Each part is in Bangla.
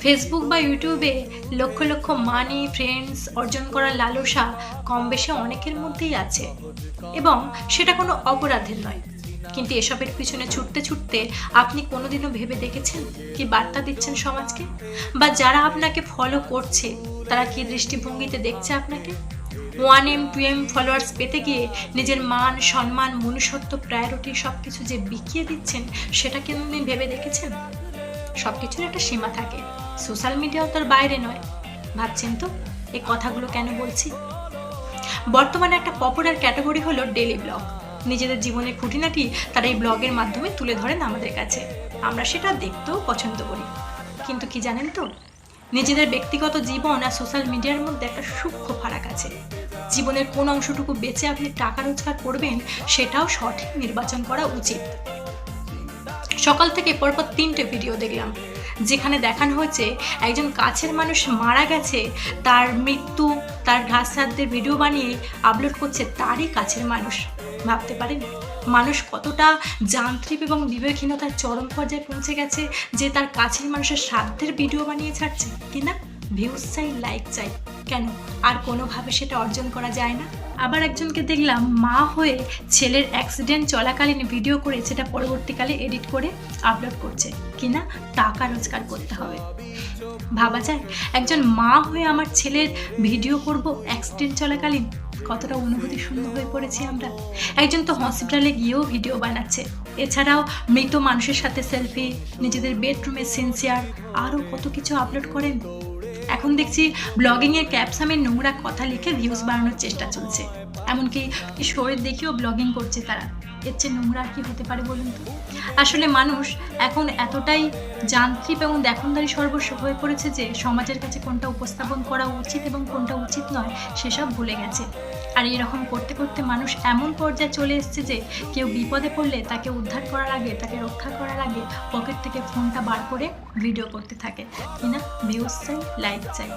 ফেসবুক বা ইউটিউবে লক্ষ লক্ষ মানি ফ্রেন্ডস অর্জন করার লালসা কম বেশি অনেকের মধ্যেই আছে এবং সেটা কোনো অপরাধের নয়। কিন্তু এসবের পিছনে ছুটতে ছুটতে আপনি কোনোদিনও ভেবে দেখেছেন কি বার্তা দিচ্ছেন সমাজকে, বা যারা আপনাকে ফলো করছে তারা কি দৃষ্টিভঙ্গিতে দেখছে আপনাকে? 1M 2M ফলোয়ার্স পেতে গিয়ে নিজের মান সম্মান মনুষ্যত্ব প্রায়োরিটি সব কিছু যে বিকিয়ে দিচ্ছেন সেটা কি আপনি ভেবে দেখেছেন? সব কিছুর একটা সীমা থাকে, সোশ্যাল মিডিয়াও তার বাইরে নয়। ভাবছেন তো এই কথাগুলো কেন বলছি? বর্তমানে একটা পপুলার ক্যাটাগরি হলো ডেলি ব্লগ। নিজেদের জীবনের খুঁটিনাটি তারা এই ব্লগের মাধ্যমে তুলে ধরেন আমাদের কাছে, আমরা সেটা দেখতেও পছন্দ করি। কিন্তু কি জানেন তো, নিজেদের ব্যক্তিগত জীবন আর সোশ্যাল মিডিয়ার মধ্যে একটা সূক্ষ্ম ফারাক আছে। জীবনের কোন অংশটুকু বেঁচে আপনি টাকা রোজগার করবেন সেটাও সঠিক নির্বাচন করা উচিত। সকাল থেকে পরপর 3টে ভিডিও দেখলাম যেখানে দেখানো হয়েছে একজন কাছের মানুষ মারা গেছে, তার মৃত্যু তার ঘাস শ্রাদ্ধের ভিডিও বানিয়ে আপলোড করছে তারই কাছের মানুষ। ভাবতে পারেন মানুষ কতটা যান্ত্রিক এবং বিবেকহীনতার চরম পর্যায়ে পৌঁছে গেছে যে তার কাছের মানুষের শ্রাদ্ধের ভিডিও বানিয়ে ছাড়ছে কিনা। ভিউজ চাই, লাইক চাই, কেন আর কোনোভাবে সেটা অর্জন করা যায় না? আবার একজনকে দেখলাম মা হয়ে ছেলের অ্যাক্সিডেন্ট চলাকালীন ভিডিও করে সেটা পরবর্তীকালে এডিট করে আপলোড করছে কিনা টাকা রোজগার করতে হবে। ভাবা যায় একজন মা হয়ে আমার ছেলের ভিডিও করব অ্যাক্সিডেন্ট চলাকালীন, কতটা অনুভূতি শূন্য হয়ে পড়েছি আমরা। একজন তো হসপিটালে গিয়েও ভিডিও বানাচ্ছে, এছাড়াও মৃত মানুষের সাথে সেলফি, নিজেদের বেডরুমের সিনসিয়ার আরও কত কিছু আপলোড করেন। এখন দেখছি ব্লগিংয়ের ক্যাপশনে নোংরা কথা লিখে ভিউজ বাড়ানোর চেষ্টা চলছে, এমনকি শরীর দেখেও ব্লগিং করছে তারা। এর চেয়ে নোংরা আর কি হতে পারে বলুন তো? আসলে মানুষ এখন এতটাই যান্ত্রিক এবং দেখনদারি সর্বস্ব হয়ে পড়েছে যে সমাজের কাছে কোনটা উপস্থাপন করা উচিত এবং কোনটা উচিত নয় সেসব ভুলে গেছে। আর এরকম করতে করতে মানুষ এমন পর্যায়ে চলে এসছে যে কেউ বিপদে পড়লে তাকে উদ্ধার করার আগে, তাকে রক্ষা করার আগে পকেট থেকে ফোনটা বার করে ভিডিও করতে থাকে কিনা ভিউজ চাই, লাইক চাই।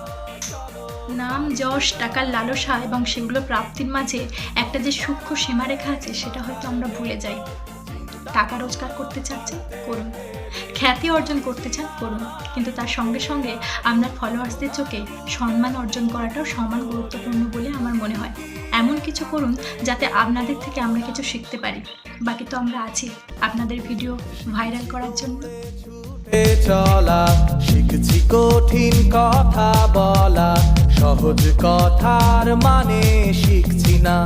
নাম যশ টাকার লালসা এবং সেগুলো প্রাপ্তির মাঝে একটা যে সূক্ষ্ম সীমারেখা আছে সেটা হয়তো আমরা ভুলে যাই। টাকা রোজগার করতে চাচ্ছেন করুন, খ্যাতি অর্জন করতে চান করুন, কিন্তু তার সঙ্গে সঙ্গে আপনার ফলোয়ার্সদের চোখে সম্মান অর্জন করাটাও সমান গুরুত্বপূর্ণ বলে আমার মনে হয়। এমন কিছু করুন যাতে আপনাদের থেকে আমরা কিছু শিখতে পারি। বাকি তো আমরা আছি আপনাদের ভিডিও ভাইরাল করার জন্য। চলা শিখছি কঠিন কথা বলা, সহজ কথার মানে শিখছি না।